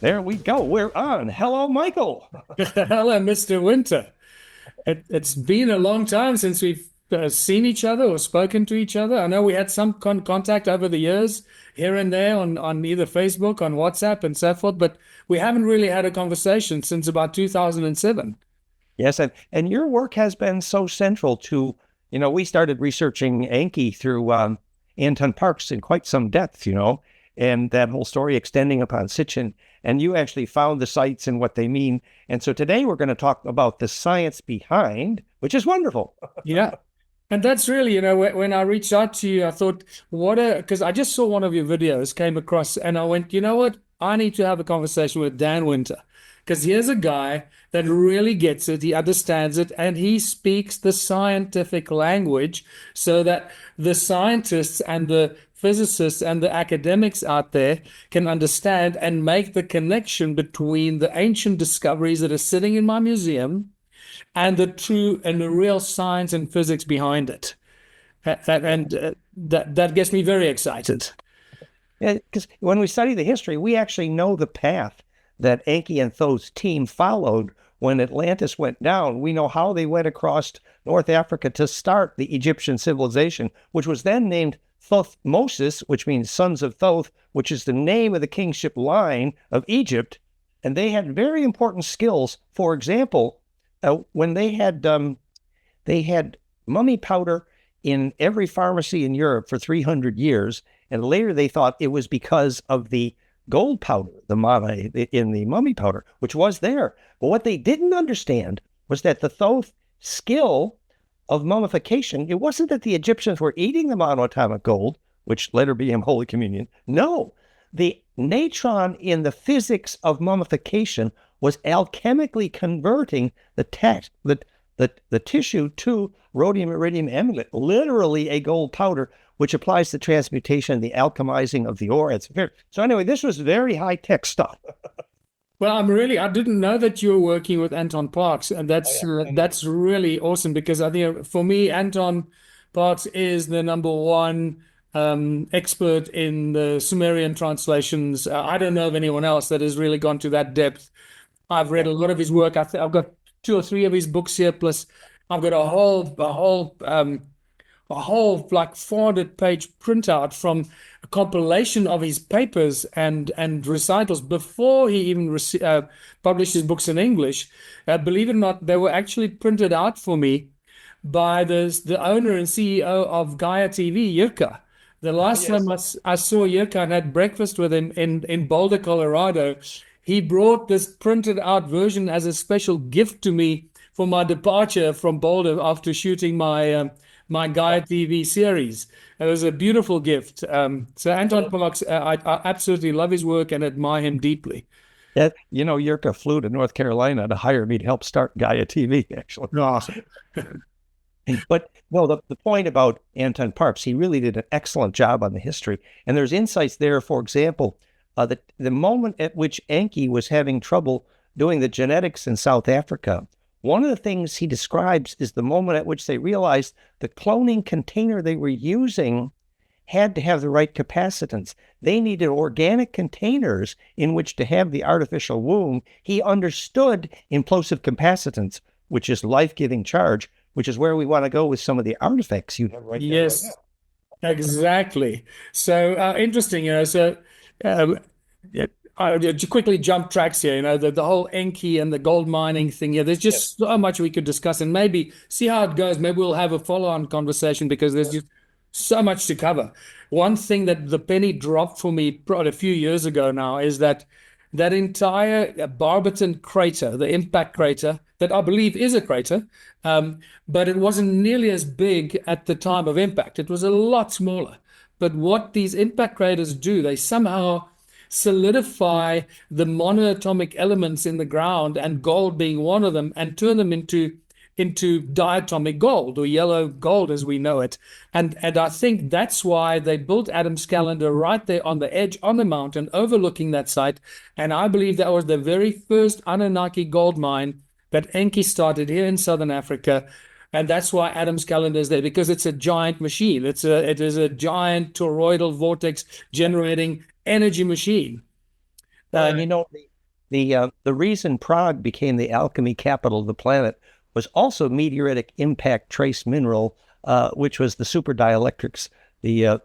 There we go. We're on. Hello, Michael. Hello, Mr. Winter. It's been a long time since we've seen each other or spoken to each other. I know we had some contact over the years here and there on either Facebook, on WhatsApp, and so forth, but we haven't really had a conversation since about 2007. Yes, and your work has been so central to, we started researching Anki through Anton Parks in quite some depth, and that whole story extending upon Sitchin. And you actually found the sites and what they mean. And so today we're going to talk about the science behind, which is wonderful. Yeah. And that's really, when I reached out to you, I thought, because I just saw one of your videos, came across, and I went, you know what? I need to have a conversation with Dan Winter. Because here's a guy that really gets it, he understands it, and he speaks the scientific language so that the scientists and the physicists and the academics out there can understand and make the connection between the ancient discoveries that are sitting in my museum and the true and the real science and physics behind it. That gets me very excited. Yeah, because when we study the history, we actually know the path that Enki and Thoth's team followed when Atlantis went down. We know how they went across North Africa to start the Egyptian civilization, which was then named Thothmosis, which means sons of Thoth, which is the name of the kingship line of Egypt. And they had very important skills. For example, when they had mummy powder in every pharmacy in Europe for 300 years, and later they thought it was because of the gold powder, in the mummy powder, which was there. But what they didn't understand was that the Thoth skill of mummification, it wasn't that the Egyptians were eating the monoatomic gold, which later became Holy Communion. No, the natron in the physics of mummification was alchemically converting the tissue to rhodium iridium amulet, literally a gold powder, which applies the transmutation, the alchemizing of the ore. So anyway, this was very high-tech stuff. Well, I didn't know that you were working with Anton Parks, and that's really awesome because I think for me, Anton Parks is the number one expert in the Sumerian translations. I don't know of anyone else that has really gone to that depth. I've read a lot of his work. I've got two or three of his books here, plus I've got a whole like 400-page printout from a compilation of his papers and recitals before he even published his books in English. Believe it or not, they were actually printed out for me by the owner and CEO of Gaia TV, Jirka. The last time I saw Jirka and had breakfast with him in Boulder, Colorado, he brought this printed out version as a special gift to me for my departure from Boulder after shooting my Gaia TV series. It was a beautiful gift. So Anton Parks, I absolutely love his work and admire him deeply. Yeah, Jirka flew to North Carolina to hire me to help start Gaia TV, actually. Awesome. But no, the point about Anton Parks, he really did an excellent job on the history. And there's insights there, for example, the moment at which Enki was having trouble doing the genetics in South Africa, one of the things he describes is the moment at which they realized the cloning container they were using had to have the right capacitance. They needed organic containers in which to have the artificial womb. He understood implosive capacitance, which is life-giving charge, which is where we want to go with some of the artifacts you have right there. Yes, exactly. So interesting, So um, I just quickly jump tracks here. The whole Enki and the gold mining thing. Yeah, there's just so much we could discuss, and maybe see how it goes. Maybe we'll have a follow-on conversation because there's just so much to cover. One thing that the penny dropped for me probably a few years ago now is that entire Barberton crater, the impact crater, that I believe is a crater, but it wasn't nearly as big at the time of impact. It was a lot smaller. But what these impact craters do, they somehow solidify the monoatomic elements in the ground, and gold being one of them, and turn them into diatomic gold, or yellow gold as we know it. And I think that's why they built Adam's calendar right there on the edge, on the mountain, overlooking that site. And I believe that was the very first Anunnaki gold mine that Enki started here in Southern Africa. And that's why Adam's calendar is there, because it's a giant machine. It is a giant toroidal vortex generating energy machine. And The reason Prague became the alchemy capital of the planet was also meteoritic impact trace mineral, which was the super dielectrics, the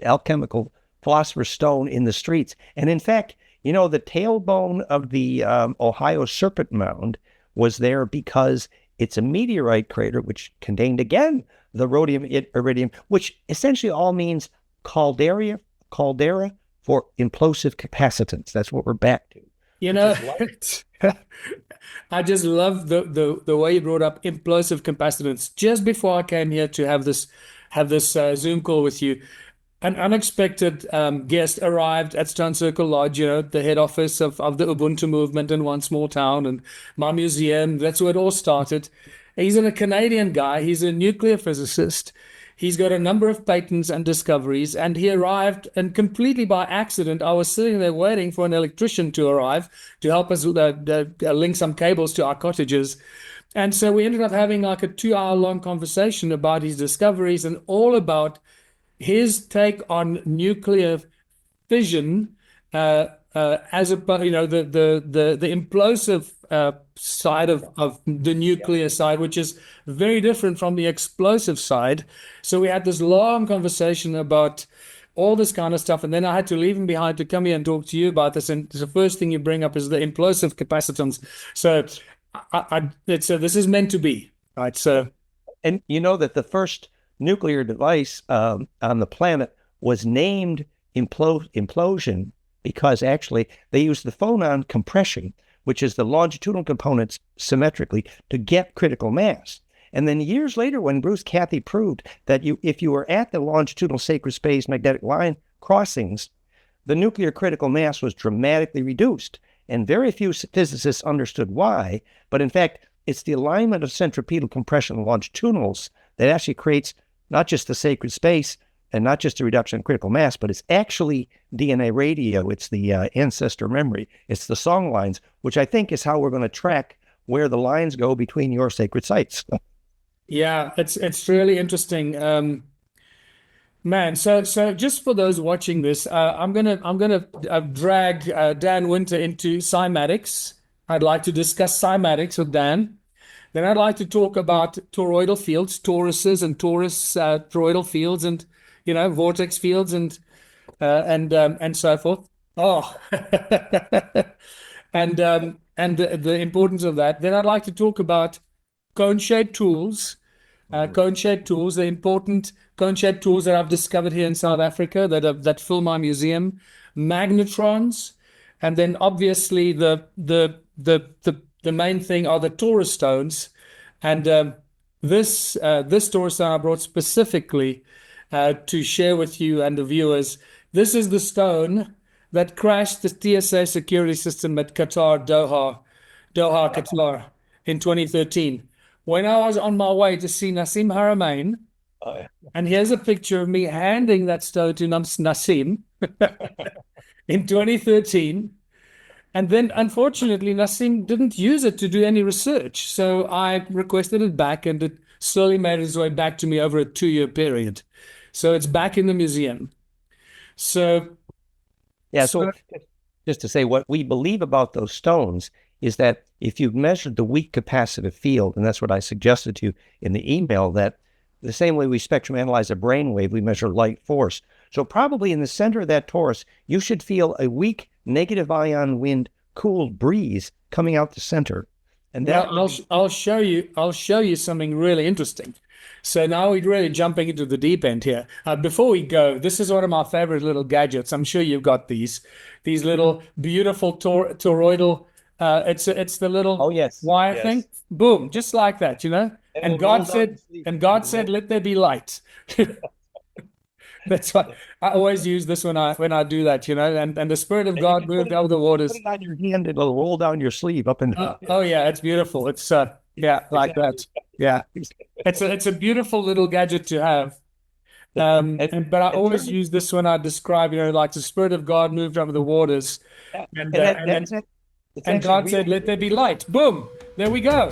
alchemical philosopher's stone in the streets. And in fact, the tailbone of the Ohio Serpent Mound was there because it's a meteorite crater which contained again the rhodium iridium, which essentially all means caldera for implosive capacitance. That's what we're back to. I just love the way you brought up implosive capacitance. Just before I came here to have this Zoom call with you, an unexpected guest arrived at Stone Circle Lodge, the head office of the Ubuntu movement in one small town, and my museum. That's where it all started. He's a Canadian guy. He's a nuclear physicist. He's got a number of patents and discoveries, and he arrived, and completely by accident, I was sitting there waiting for an electrician to arrive to help us link some cables to our cottages. And so we ended up having like a 2-hour long conversation about his discoveries and all about his take on nuclear fission, as a the implosive side of the nuclear side, which is very different from the explosive side. So we had this long conversation about all this kind of stuff, and then I had to leave him behind to come here and talk to you about this. And the first thing you bring up is the implosive capacitance. So this is meant to be, right? So, and that the first nuclear device on the planet was named implosion because actually they used the phonon compression, which is the longitudinal components symmetrically, to get critical mass. And then years later, when Bruce Cathy proved that if you were at the longitudinal sacred space magnetic line crossings, the nuclear critical mass was dramatically reduced. And very few physicists understood why, but in fact, it's the alignment of centripetal compression longitudinals that actually creates not just the sacred space and not just a reduction in critical mass, but it's actually DNA radio. It's the ancestor memory. It's the song lines, which I think is how we're going to track where the lines go between your sacred sites. Yeah, it's really interesting, man. So just for those watching this, I'm gonna drag Dan Winter into cymatics. I'd like to discuss cymatics with Dan. Then I'd like to talk about toroidal fields, toruses and torus toroidal fields, and vortex fields, and so forth. Oh, and the importance of that. Then I'd like to talk about cone-shaped tools, the important cone-shaped tools that I've discovered here in South Africa that fill my museum, magnetrons, and then obviously the main thing are the torus stones, and this torus stone I brought specifically to share with you and the viewers. This is the stone that crashed the TSA security system at Doha, Qatar in 2013. When I was on my way to see Nassim Haramein, and here's a picture of me handing that stone to Nassim in 2013. And then, unfortunately, Nassim didn't use it to do any research. So I requested it back, and it slowly made its way back to me over a 2-year period. So it's back in the museum. So, yeah. So just to say, what we believe about those stones is that if you've measured the weak capacitive field, and that's what I suggested to you in the email, that the same way we spectrum analyze a brainwave, we measure light force. So probably in the center of that torus, you should feel a weak negative ion wind cooled breeze coming out the center. And that I'll show you something really interesting. So now we're really jumping into the deep end here. Before we go, this is one of my favorite little gadgets. I'm sure you've got these little beautiful toroidal. It's the little wire thing. Boom, just like that, And God said, "Let there be light." That's why I always use this when I do that, and the Spirit of God moved over the waters. Put it on your hand, it'll roll down your sleeve up and down. Oh yeah, it's beautiful. It's like that. Yeah, it's a beautiful little gadget to have. But I always use this when I describe, like the Spirit of God moved over the waters, and God said, "Let there be light." Boom, there we go.